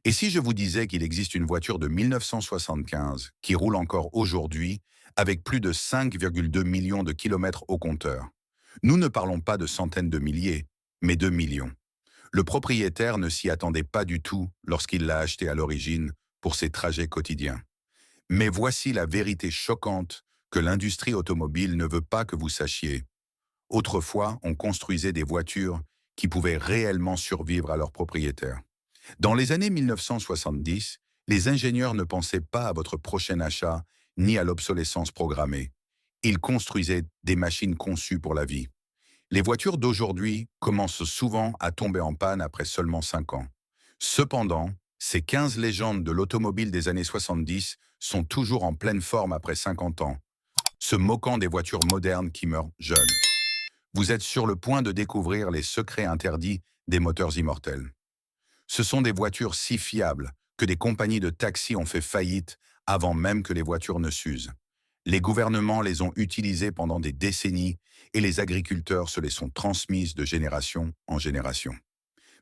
Et si je vous disais qu'il existe une voiture de 1975 qui roule encore aujourd'hui avec plus de 5,2 millions de kilomètres au compteur? Nous ne parlons pas de centaines de milliers, mais de millions. Le propriétaire ne s'y attendait pas du tout lorsqu'il l'a acheté à l'origine pour ses trajets quotidiens. Mais voici la vérité choquante que l'industrie automobile ne veut pas que vous sachiez. Autrefois, on construisait des voitures qui pouvaient réellement survivre à leur propriétaire. Dans les années 1970, les ingénieurs ne pensaient pas à votre prochain achat ni à l'obsolescence programmée. Ils construisaient des machines conçues pour la vie. Les voitures d'aujourd'hui commencent souvent à tomber en panne après seulement 5 ans. Cependant, ces 15 légendes de l'automobile des années 70 sont toujours en pleine forme après 50 ans, se moquant des voitures modernes qui meurent jeunes. Vous êtes sur le point de découvrir les secrets interdits des moteurs immortels. Ce sont des voitures si fiables que des compagnies de taxis ont fait faillite avant même que les voitures ne s'usent. Les gouvernements les ont utilisées pendant des décennies et les agriculteurs se les sont transmises de génération en génération.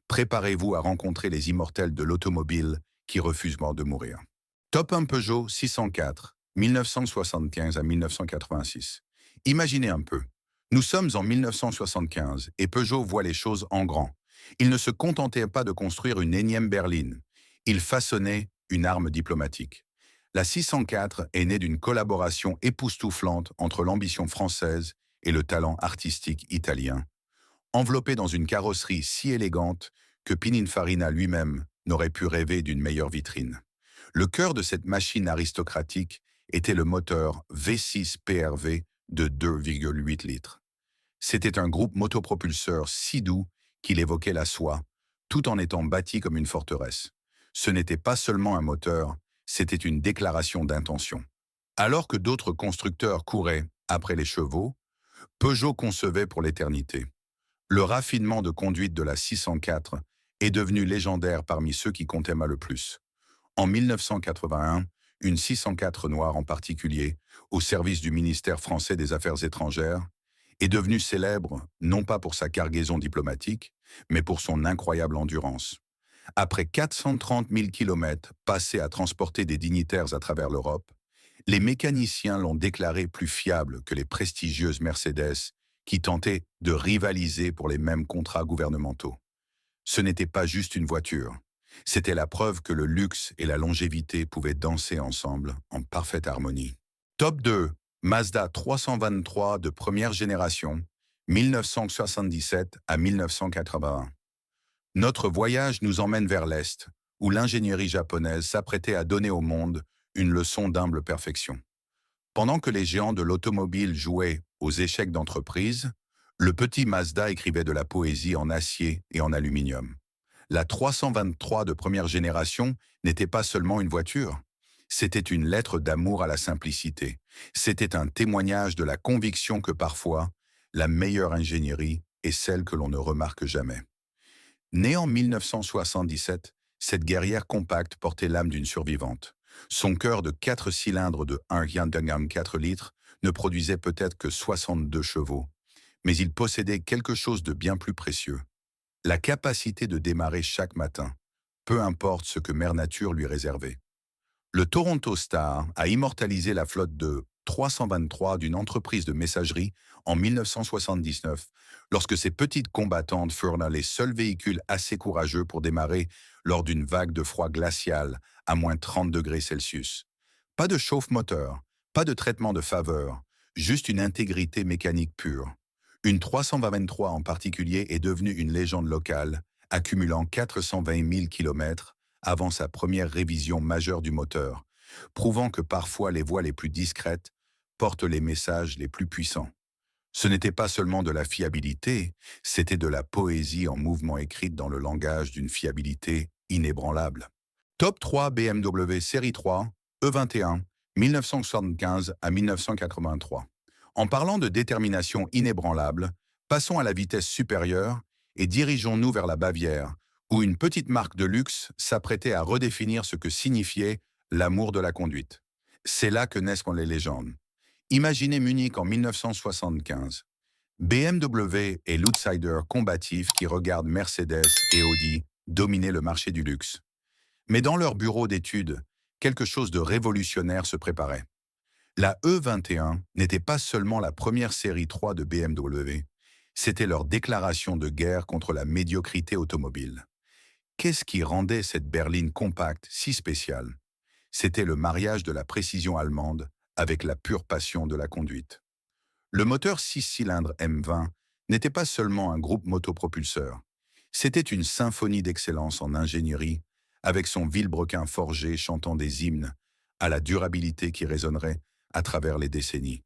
Préparez-vous à rencontrer les immortels de l'automobile qui refusent de mourir. Top 1 Peugeot 604, 1975 à 1986. Imaginez un peu. Nous sommes en 1975 et Peugeot voit les choses en grand. Il ne se contentait pas de construire une énième berline. Il façonnait une arme diplomatique. La 604 est née d'une collaboration époustouflante entre l'ambition française et le talent artistique italien, enveloppée dans une carrosserie si élégante que Pininfarina lui-même n'aurait pu rêver d'une meilleure vitrine. Le cœur de cette machine aristocratique était le moteur V6 PRV de 2,8 litres. C'était un groupe motopropulseur si doux qu'il évoquait la soie, tout en étant bâti comme une forteresse. Ce n'était pas seulement un moteur, c'était une déclaration d'intention. Alors que d'autres constructeurs couraient après les chevaux, Peugeot concevait pour l'éternité. Le raffinement de conduite de la 604 est devenu légendaire parmi ceux qui comptaient le plus. En 1981, une 604 noire en particulier, au service du ministère français des Affaires étrangères, est devenue célèbre non pas pour sa cargaison diplomatique, mais pour son incroyable endurance. Après 430 000 kilomètres passés à transporter des dignitaires à travers l'Europe, les mécaniciens l'ont déclaré plus fiable que les prestigieuses Mercedes qui tentaient de rivaliser pour les mêmes contrats gouvernementaux. Ce n'était pas juste une voiture. C'était la preuve que le luxe et la longévité pouvaient danser ensemble en parfaite harmonie. Top 2. Mazda 323 de première génération, 1977 à 1981. Notre voyage nous emmène vers l'Est, où l'ingénierie japonaise s'apprêtait à donner au monde une leçon d'humble perfection. Pendant que les géants de l'automobile jouaient aux échecs d'entreprise, le petit Mazda écrivait de la poésie en acier et en aluminium. La 323 de première génération n'était pas seulement une voiture, c'était une lettre d'amour à la simplicité. C'était un témoignage de la conviction que parfois, la meilleure ingénierie est celle que l'on ne remarque jamais. Née en 1977, cette guerrière compacte portait l'âme d'une survivante. Son cœur de 4 cylindres de 1,4 litres ne produisait peut-être que 62 chevaux, mais il possédait quelque chose de bien plus précieux. La capacité de démarrer chaque matin, peu importe ce que Mère Nature lui réservait. Le Toronto Star a immortalisé la flotte de 323 d'une entreprise de messagerie en 1979, lorsque ces petites combattantes furent les seuls véhicules assez courageux pour démarrer lors d'une vague de froid glacial à moins 30 degrés Celsius. Pas de chauffe-moteur, pas de traitement de faveur, juste une intégrité mécanique pure. Une 323 en particulier est devenue une légende locale, accumulant 420 000 kilomètres avant sa première révision majeure du moteur, prouvant que parfois les voix les plus discrètes portent les messages les plus puissants. Ce n'était pas seulement de la fiabilité, c'était de la poésie en mouvement écrite dans le langage d'une fiabilité inébranlable. Top 3 BMW Série 3, E21, 1975 à 1983. En parlant de détermination inébranlable, passons à la vitesse supérieure et dirigeons-nous vers la Bavière, où une petite marque de luxe s'apprêtait à redéfinir ce que signifiait l'amour de la conduite. C'est là que naissent les légendes. Imaginez Munich en 1975. BMW est l'outsider combatif qui regarde Mercedes et Audi dominer le marché du luxe. Mais dans leur bureau d'études, quelque chose de révolutionnaire se préparait. La E21 n'était pas seulement la première série 3 de BMW, c'était leur déclaration de guerre contre la médiocrité automobile. Qu'est-ce qui rendait cette berline compacte si spéciale? C'était le mariage de la précision allemande avec la pure passion de la conduite. Le moteur 6 cylindres M20 n'était pas seulement un groupe motopropulseur, c'était une symphonie d'excellence en ingénierie, avec son vilebrequin forgé chantant des hymnes à la durabilité qui résonnerait à travers les décennies.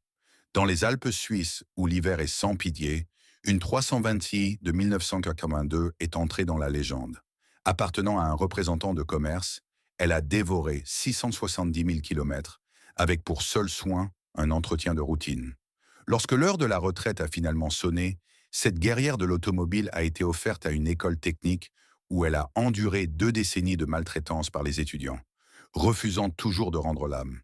Dans les Alpes suisses, où l'hiver est sans pitié, une 320i de 1982 est entrée dans la légende. Appartenant à un représentant de commerce, elle a dévoré 670 000 kilomètres, avec pour seul soin un entretien de routine. Lorsque l'heure de la retraite a finalement sonné, cette guerrière de l'automobile a été offerte à une école technique où elle a enduré 2 décennies de maltraitance par les étudiants, refusant toujours de rendre l'âme.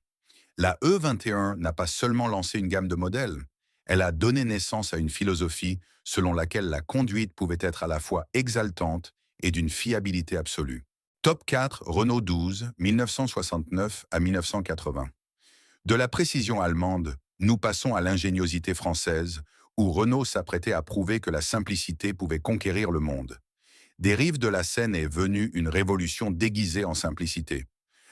La E21 n'a pas seulement lancé une gamme de modèles, elle a donné naissance à une philosophie selon laquelle la conduite pouvait être à la fois exaltante et d'une fiabilité absolue. Top 4 Renault 12, 1969 à 1980. De la précision allemande, nous passons à l'ingéniosité française, où Renault s'apprêtait à prouver que la simplicité pouvait conquérir le monde. Des rives de la Seine est venue une révolution déguisée en simplicité.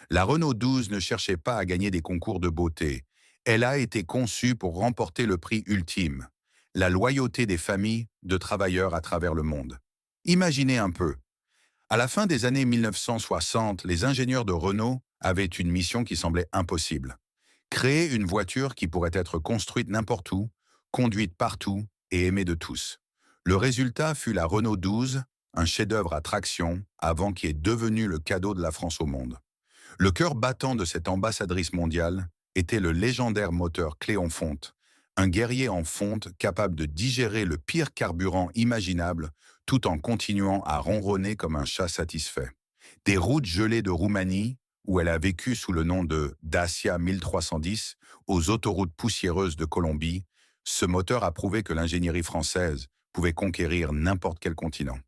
La Renault 12 ne cherchait pas à gagner des concours de beauté. Elle a été conçue pour remporter le prix ultime, la loyauté des familles de travailleurs à travers le monde. Imaginez un peu. À la fin des années 1960, les ingénieurs de Renault avaient une mission qui semblait impossible. Créer une voiture qui pourrait être construite n'importe où, conduite partout et aimée de tous. Le résultat fut la Renault 12, un chef-d'œuvre à traction, avant qui est devenu le cadeau de la France au monde. Le cœur battant de cette ambassadrice mondiale était le légendaire moteur Cléon-Fonte, un guerrier en fonte capable de digérer le pire carburant imaginable tout en continuant à ronronner comme un chat satisfait. Des routes gelées de Roumanie, où elle a vécu sous le nom de Dacia 1310, aux autoroutes poussiéreuses de Colombie, ce moteur a prouvé que l'ingénierie française pouvait conquérir n'importe quel continent.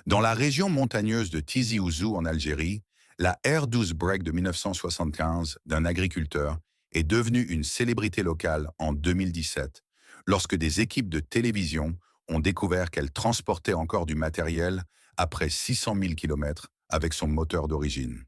Dans la région montagneuse de Tizi Ouzou en Algérie, la R12 Break de 1975 d'un agriculteur est devenue une célébrité locale en 2017, lorsque des équipes de télévision ont découvert qu'elle transportait encore du matériel après 600 000 km avec son moteur d'origine.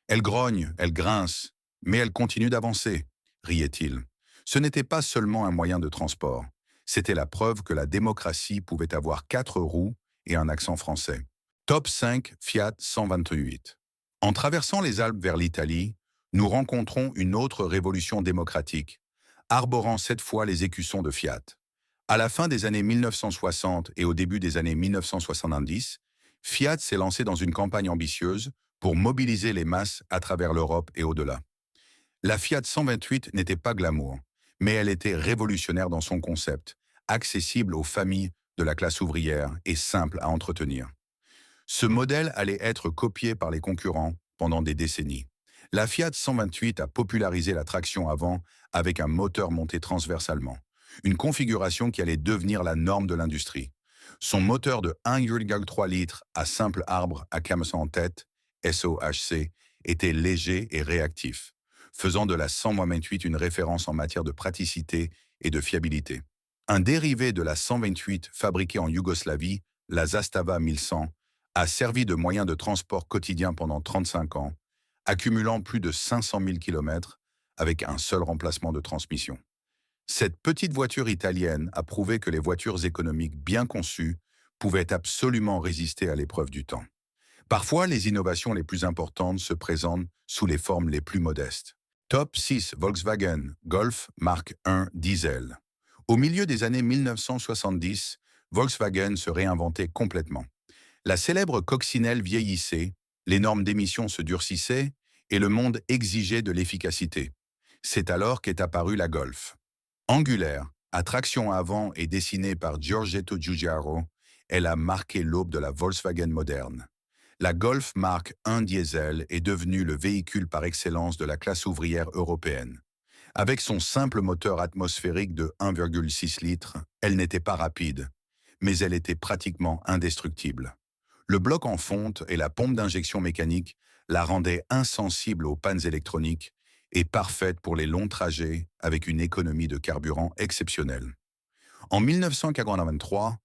Elle grogne, elle grince, mais elle continue d'avancer, riait-il. Ce n'était pas seulement un moyen de transport, c'était la preuve que la démocratie pouvait avoir 4 roues et un accent français. Top 5 Fiat 128. En traversant les Alpes vers l'Italie, nous rencontrons une autre révolution démocratique, arborant cette fois les écussons de Fiat. À la fin des années 1960 et au début des années 1970, Fiat s'est lancé dans une campagne ambitieuse pour mobiliser les masses à travers l'Europe et au-delà. La Fiat 128 n'était pas glamour, mais elle était révolutionnaire dans son concept, accessible aux familles de la classe ouvrière et simple à entretenir. Ce modèle allait être copié par les concurrents pendant des décennies. La Fiat 128 a popularisé la traction avant avec un moteur monté transversalement, une configuration qui allait devenir la norme de l'industrie. Son moteur de 1,3 litres à simple arbre à camouflet en tête, SOHC, était léger et réactif, faisant de la 128 une référence en matière de praticité et de fiabilité. Un dérivé de la 128 fabriqué en Yougoslavie, la Zastava 1100, a servi de moyen de transport quotidien pendant 35 ans, accumulant plus de 500 000 km avec un seul remplacement de transmission. Cette petite voiture italienne a prouvé que les voitures économiques bien conçues pouvaient absolument résister à l'épreuve du temps. Parfois, les innovations les plus importantes se présentent sous les formes les plus modestes. Top 6 Volkswagen Golf Mark I Diesel. Au milieu des années 1970, Volkswagen se réinventait complètement. La célèbre coccinelle vieillissait, les normes d'émission se durcissaient et le monde exigeait de l'efficacité. C'est alors qu'est apparue la Golf. Angulaire, à traction avant et dessinée par Giorgetto Giugiaro, elle a marqué l'aube de la Volkswagen moderne. La Golf Mark I Diesel est devenue le véhicule par excellence de la classe ouvrière européenne. Avec son simple moteur atmosphérique de 1,6 litres, elle n'était pas rapide, mais elle était pratiquement indestructible. Le bloc en fonte et la pompe d'injection mécanique la rendait insensible aux pannes électroniques et parfaite pour les longs trajets avec une économie de carburant exceptionnelle. En 1983,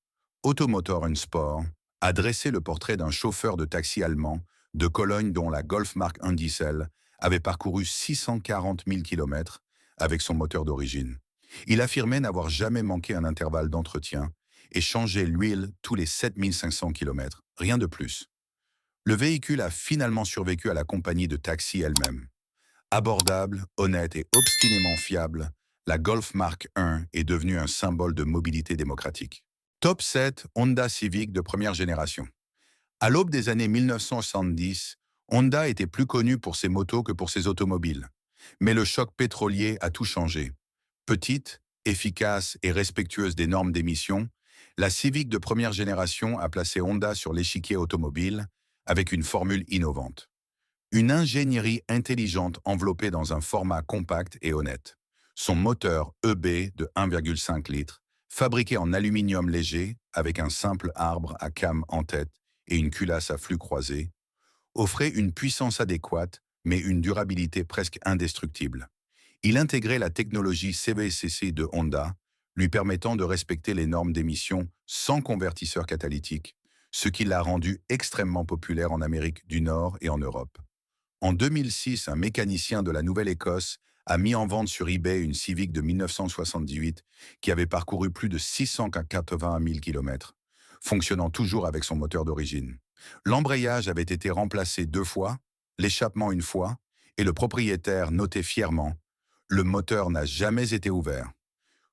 Automotor und Sport a dressé le portrait d'un chauffeur de taxi allemand de Cologne dont la Golf Mark 1 Diesel avait parcouru 640 000 km avec son moteur d'origine. Il affirmait n'avoir jamais manqué un intervalle d'entretien et changé l'huile tous les 7500 km, rien de plus. Le véhicule a finalement survécu à la compagnie de taxi elle-même. Abordable, honnête et obstinément fiable, la Golf Mark 1 est devenue un symbole de mobilité démocratique. Top 7, Honda Civic de première génération. À l'aube des années 1970, Honda était plus connu pour ses motos que pour ses automobiles. Mais le choc pétrolier a tout changé. Petite, efficace et respectueuse des normes d'émission, la Civic de première génération a placé Honda sur l'échiquier automobile avec une formule innovante. Une ingénierie intelligente enveloppée dans un format compact et honnête. Son moteur EB de 1,5 litres, fabriqué en aluminium léger avec un simple arbre à cam en tête et une culasse à flux croisé, offrait une puissance adéquate mais une durabilité presque indestructible. Il intégrait la technologie CVCC de Honda, lui permettant de respecter les normes d'émission sans convertisseur catalytique, ce qui l'a rendu extrêmement populaire en Amérique du Nord et en Europe. En 2006, un mécanicien de la Nouvelle-Écosse a mis en vente sur eBay une Civic de 1978 qui avait parcouru plus de 680 000 km, fonctionnant toujours avec son moteur d'origine. L'embrayage avait été remplacé 2 fois, l'échappement une fois, et le propriétaire notait fièrement: «Le moteur n'a jamais été ouvert».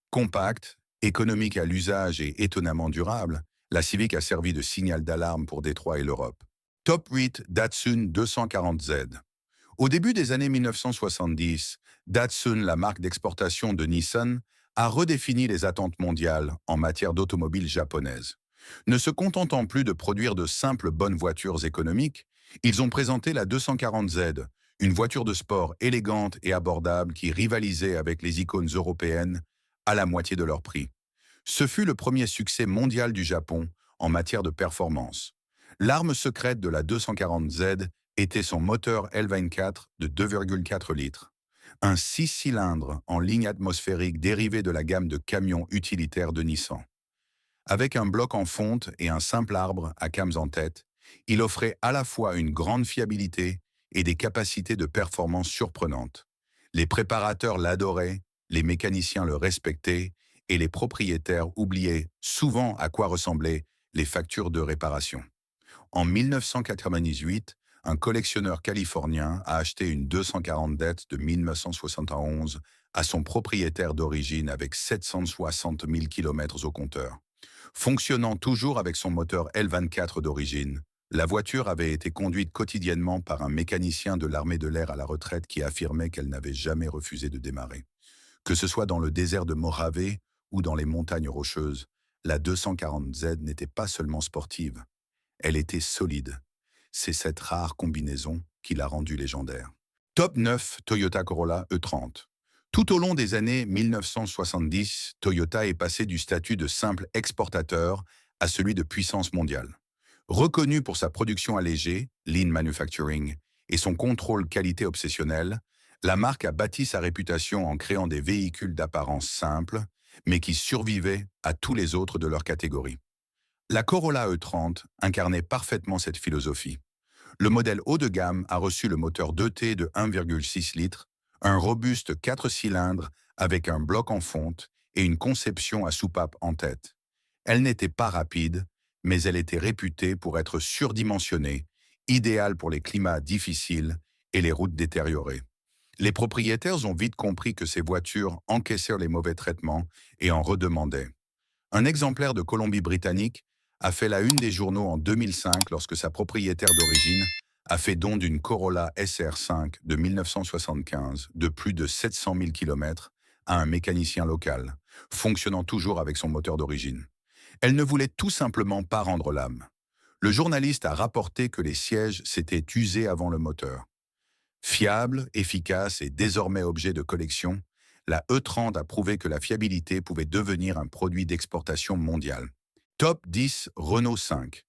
Compacte, économique à l'usage et étonnamment durable, la Civic a servi de signal d'alarme pour Détroit et l'Europe. Top 8, Datsun 240Z. Au début des années 1970, Datsun, la marque d'exportation de Nissan, a redéfini les attentes mondiales en matière d'automobiles japonaises. Ne se contentant plus de produire de simples bonnes voitures économiques, ils ont présenté la 240Z, une voiture de sport élégante et abordable qui rivalisait avec les icônes européennes à la moitié de leur prix. Ce fut le premier succès mondial du Japon en matière de performance. L'arme secrète de la 240Z était son moteur L24 de 2,4 litres. Un 6 cylindres en ligne atmosphérique dérivé de la gamme de camions utilitaires de Nissan. Avec un bloc en fonte et un simple arbre à cames en tête, il offrait à la fois une grande fiabilité et des capacités de performance surprenantes. Les préparateurs l'adoraient, les mécaniciens le respectaient et les propriétaires oubliaient souvent à quoi ressemblaient les factures de réparation. En 1998, un collectionneur californien a acheté une 240 de 1971 à son propriétaire d'origine avec 760 000 km au compteur. Fonctionnant toujours avec son moteur L24 d'origine, la voiture avait été conduite quotidiennement par un mécanicien de l'armée de l'air à la retraite qui affirmait qu'elle n'avait jamais refusé de démarrer. Que ce soit dans le désert de Mojave ou dans les montagnes rocheuses, la 240Z n'était pas seulement sportive, elle était solide. C'est cette rare combinaison qui l'a rendue légendaire. Top 9, Toyota Corolla E30. Tout au long des années 1970, Toyota est passé du statut de simple exportateur à celui de puissance mondiale. Reconnu pour sa production allégée, lean manufacturing, et son contrôle qualité obsessionnel, la marque a bâti sa réputation en créant des véhicules d'apparence simple, mais qui survivaient à tous les autres de leur catégorie. La Corolla E30 incarnait parfaitement cette philosophie. Le modèle haut de gamme a reçu le moteur 2T de 1,6 litres, un robuste 4 cylindres avec un bloc en fonte et une conception à soupape en tête. Elle n'était pas rapide, mais elle était réputée pour être surdimensionnée, idéale pour les climats difficiles et les routes détériorées. Les propriétaires ont vite compris que ces voitures encaissèrent les mauvais traitements et en redemandaient. Un exemplaire de Colombie-Britannique a fait la une des journaux en 2005 lorsque sa propriétaire d'origine a fait don d'une Corolla SR5 de 1975 de plus de 700 000 km à un mécanicien local, fonctionnant toujours avec son moteur d'origine. Elle ne voulait tout simplement pas rendre l'âme. Le journaliste a rapporté que les sièges s'étaient usés avant le moteur. Fiable, efficace et désormais objet de collection, la E30 a prouvé que la fiabilité pouvait devenir un produit d'exportation mondiale. Top 10, Renault 5.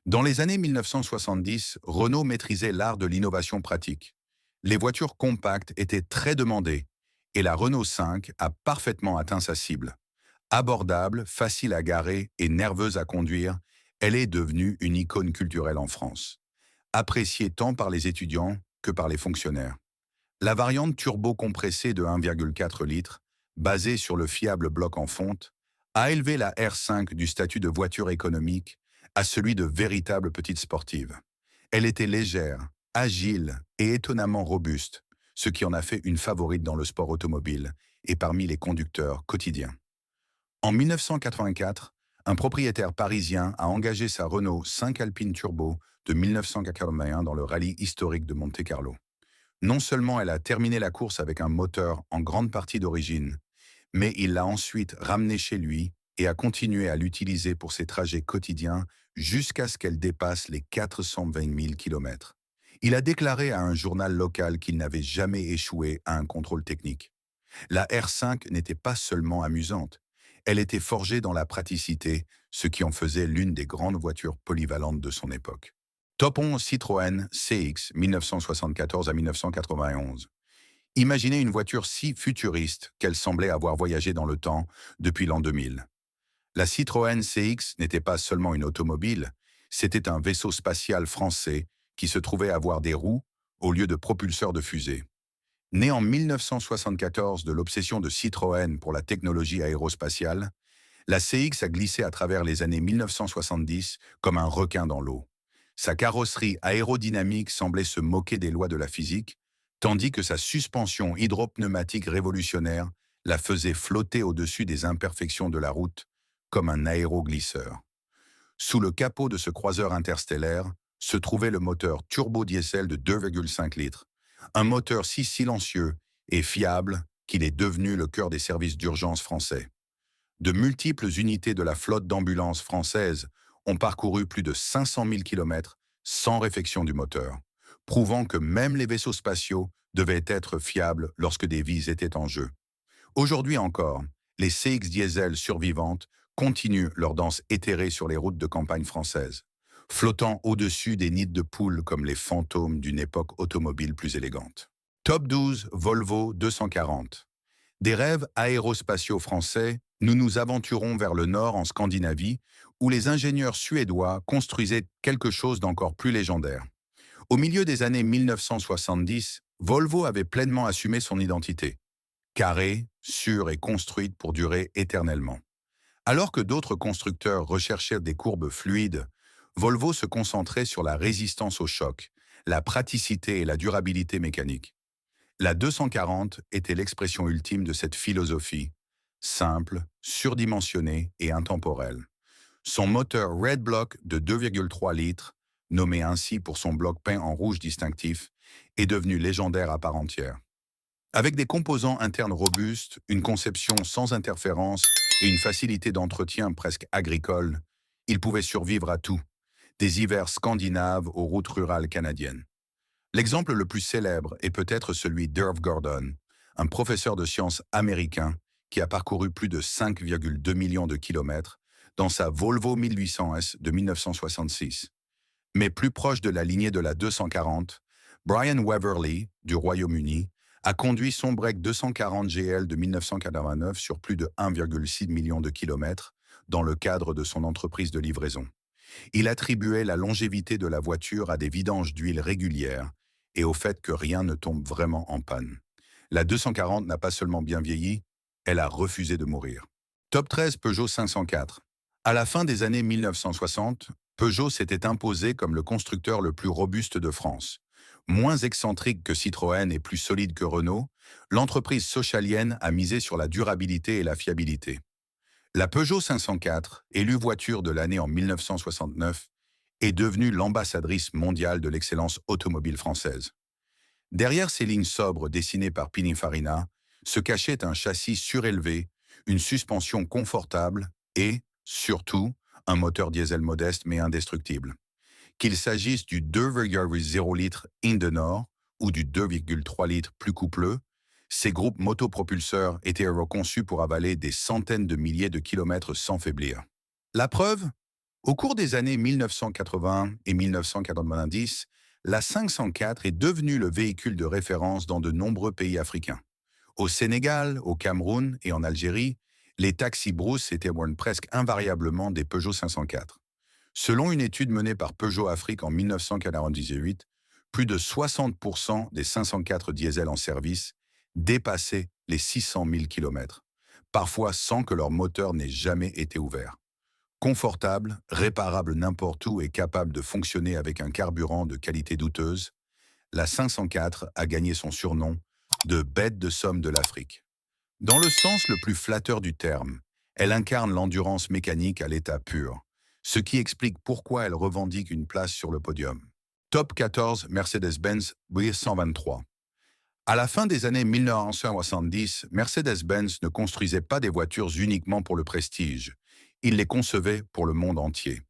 Dans les années 1970, Renault maîtrisait l'art de l'innovation pratique. Les voitures compactes étaient très demandées et la Renault 5 a parfaitement atteint sa cible. Abordable, facile à garer et nerveuse à conduire, elle est devenue une icône culturelle en France, appréciée tant par les étudiants que par les fonctionnaires. La variante turbo compressée de 1,4 litres, basée sur le fiable bloc en fonte, a élevé la R5 du statut de voiture économique à celui de véritable petite sportive. Elle était légère, agile et étonnamment robuste, ce qui en a fait une favorite dans le sport automobile et parmi les conducteurs quotidiens. En 1984, un propriétaire parisien a engagé sa Renault 5 Alpine Turbo de 1981 dans le rallye historique de Monte-Carlo. Non seulement elle a terminé la course avec un moteur en grande partie d'origine, mais il l'a ensuite ramenée chez lui et a continué à l'utiliser pour ses trajets quotidiens jusqu'à ce qu'elle dépasse les 420 000 kilomètres. Il a déclaré à un journal local qu'il n'avait jamais échoué à un contrôle technique. La R5 n'était pas seulement amusante, elle était forgée dans la praticité, ce qui en faisait l'une des grandes voitures polyvalentes de son époque. Topons Citroën CX 1974 à 1991. Imaginez une voiture si futuriste qu'elle semblait avoir voyagé dans le temps depuis l'an 2000. La Citroën CX n'était pas seulement une automobile, c'était un vaisseau spatial français qui se trouvait avoir des roues au lieu de propulseurs de fusée. Né en 1974 de l'obsession de Citroën pour la technologie aérospatiale, la CX a glissé à travers les années 1970 comme un requin dans l'eau. Sa carrosserie aérodynamique semblait se moquer des lois de la physique, tandis que sa suspension hydropneumatique révolutionnaire la faisait flotter au-dessus des imperfections de la route comme un aéroglisseur. Sous le capot de ce croiseur interstellaire se trouvait le moteur turbo-diesel de 2,5 litres, un moteur si silencieux et fiable qu'il est devenu le cœur des services d'urgence français. De multiples unités de la flotte d'ambulances françaises ont parcouru plus de 500 000 kilomètres sans réfection du moteur, prouvant que même les vaisseaux spatiaux devaient être fiables lorsque des vies étaient en jeu. Aujourd'hui encore, les CX diesel survivantes continuent leur danse éthérée sur les routes de campagne françaises, flottant au-dessus des nids de poules comme les fantômes d'une époque automobile plus élégante. Top 12 Volvo 240. Des rêves aérospatiaux français, nous nous aventurons vers le nord en Scandinavie, où les ingénieurs suédois construisaient quelque chose d'encore plus légendaire. Au milieu des années 1970, Volvo avait pleinement assumé son identité. Carrée, sûre et construite pour durer éternellement. Alors que d'autres constructeurs recherchaient des courbes fluides, Volvo se concentrait sur la résistance au choc, la praticité et la durabilité mécanique. La 240 était l'expression ultime de cette philosophie, simple, surdimensionnée et intemporelle. Son moteur Red Block de 2,3 litres, nommé ainsi pour son bloc peint en rouge distinctif, est devenu légendaire à part entière. Avec des composants internes robustes, une conception sans interférence et une facilité d'entretien presque agricole, il pouvait survivre à tout, des hivers scandinaves aux routes rurales canadiennes. L'exemple le plus célèbre est peut-être celui d'Irv Gordon, un professeur de sciences américain qui a parcouru plus de 5,2 millions de kilomètres dans sa Volvo 1800S de 1966. Mais plus proche de la lignée de la 240, Brian Weatherly, du Royaume-Uni, a conduit son break 240 GL de 1989 sur plus de 1,6 million de kilomètres dans le cadre de son entreprise de livraison. Il attribuait la longévité de la voiture à des vidanges d'huile régulières et au fait que rien ne tombe vraiment en panne. La 240 n'a pas seulement bien vieilli, elle a refusé de mourir. Top 13 Peugeot 504. À la fin des années 1960, Peugeot s'était imposé comme le constructeur le plus robuste de France. Moins excentrique que Citroën et plus solide que Renault, l'entreprise socialienne a misé sur la durabilité et la fiabilité. La Peugeot 504, élue voiture de l'année en 1969, est devenue l'ambassadrice mondiale de l'excellence automobile française. Derrière ces lignes sobres dessinées par Pininfarina, se cachait un châssis surélevé, une suspension confortable et, surtout, un moteur diesel modeste mais indestructible. Qu'il s'agisse du 2,0 litres Indenor ou du 2,3 litres plus coupleux, ces groupes motopropulseurs étaient reconçus pour avaler des centaines de milliers de kilomètres sans faiblir. La preuve? Au cours des années 1980 et 1990, la 504 est devenue le véhicule de référence dans de nombreux pays africains. Au Sénégal, au Cameroun et en Algérie, les taxis Brousse témoignent presque invariablement des Peugeot 504. Selon une étude menée par Peugeot Afrique en 1998, plus de 60% des 504 diesel en service dépassaient les 600 000 km, parfois sans que leur moteur n'ait jamais été ouvert. Confortable, réparable n'importe où et capable de fonctionner avec un carburant de qualité douteuse, la 504 a gagné son surnom de bête de somme de l'Afrique. Dans le sens le plus flatteur du terme, elle incarne l'endurance mécanique à l'état pur, ce qui explique pourquoi elle revendique une place sur le podium. Top 14 Mercedes-Benz B123. À la fin des années 1970, Mercedes-Benz ne construisait pas des voitures uniquement pour le prestige. Il les concevait pour le monde entier.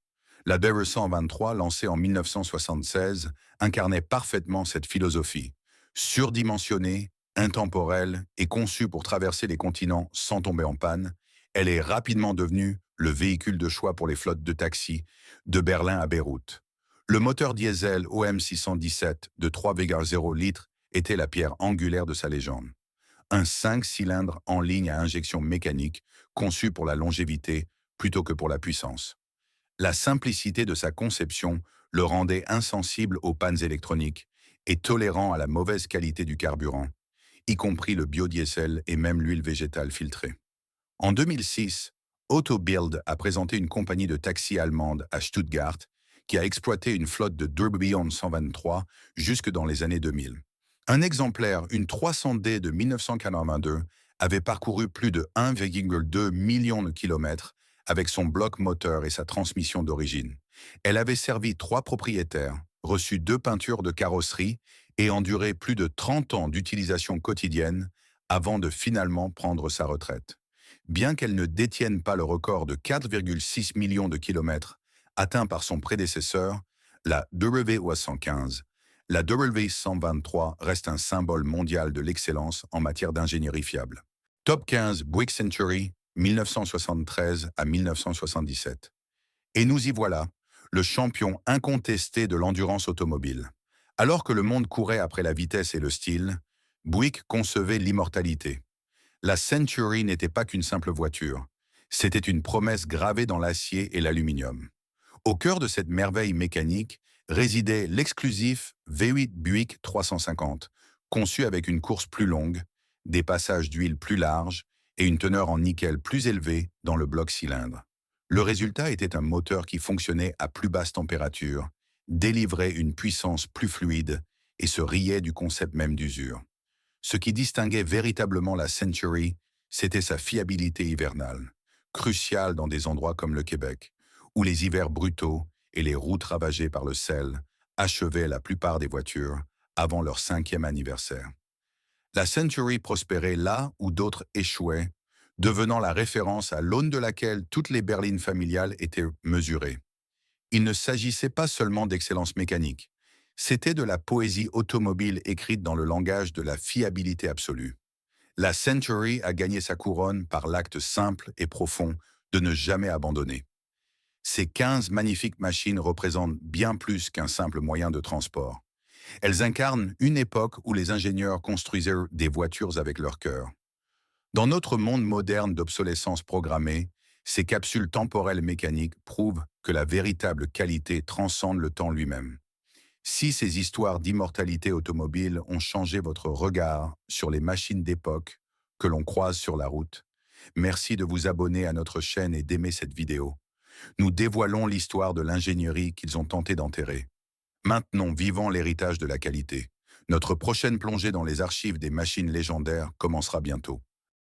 La BR123, lancée en 1976, incarnait parfaitement cette philosophie. Surdimensionnée, intemporelle et conçue pour traverser les continents sans tomber en panne, elle est rapidement devenue le véhicule de choix pour les flottes de taxis de Berlin à Beyrouth. Le moteur diesel OM617 de 3,0 litres était la pierre angulaire de sa légende. Un 5 cylindres en ligne à injection mécanique, conçu pour la longévité plutôt que pour la puissance. La simplicité de sa conception le rendait insensible aux pannes électroniques et tolérant à la mauvaise qualité du carburant, y compris le biodiesel et même l'huile végétale filtrée. En 2006, Autobild a présenté une compagnie de taxis allemande à Stuttgart qui a exploité une flotte de Tourbillon 123 jusque dans les années 2000. Un exemplaire, une 300D de 1982, avait parcouru plus de 1,2 million de kilomètres avec son bloc moteur et sa transmission d'origine. Elle avait servi 3 propriétaires, reçu 2 peintures de carrosserie et enduré plus de 30 ans d'utilisation quotidienne avant de finalement prendre sa retraite. Bien qu'elle ne détienne pas le record de 4,6 millions de kilomètres atteint par son prédécesseur, la W115, la W123 reste un symbole mondial de l'excellence en matière d'ingénierie fiable. Top 15 Buick Century, 1973 à 1977. Et nous y voilà, le champion incontesté de l'endurance automobile. Alors que le monde courait après la vitesse et le style, Buick concevait l'immortalité. La Century n'était pas qu'une simple voiture. C'était une promesse gravée dans l'acier et l'aluminium. Au cœur de cette merveille mécanique résidait l'exclusif V8 Buick 350, conçu avec une course plus longue, des passages d'huile plus larges et une teneur en nickel plus élevée dans le bloc cylindre. Le résultat était un moteur qui fonctionnait à plus basse température, délivrait une puissance plus fluide et se riait du concept même d'usure. Ce qui distinguait véritablement la Century, c'était sa fiabilité hivernale, cruciale dans des endroits comme le Québec, où les hivers brutaux et les routes ravagées par le sel achevaient la plupart des voitures avant leur 5e anniversaire. La Century prospérait là où d'autres échouaient, devenant la référence à l'aune de laquelle toutes les berlines familiales étaient mesurées. Il ne s'agissait pas seulement d'excellence mécanique, c'était de la poésie automobile écrite dans le langage de la fiabilité absolue. La Century a gagné sa couronne par l'acte simple et profond de ne jamais abandonner. Ces 15 magnifiques machines représentent bien plus qu'un simple moyen de transport. Elles incarnent une époque où les ingénieurs construisaient des voitures avec leur cœur. Dans notre monde moderne d'obsolescence programmée, ces capsules temporelles mécaniques prouvent que la véritable qualité transcende le temps lui-même. Si ces histoires d'immortalité automobile ont changé votre regard sur les machines d'époque que l'on croise sur la route, merci de vous abonner à notre chaîne et d'aimer cette vidéo. Nous dévoilons l'histoire de l'ingénierie qu'ils ont tenté d'enterrer. Maintenant, vivons l'héritage de la qualité. Notre prochaine plongée dans les archives des machines légendaires commencera bientôt.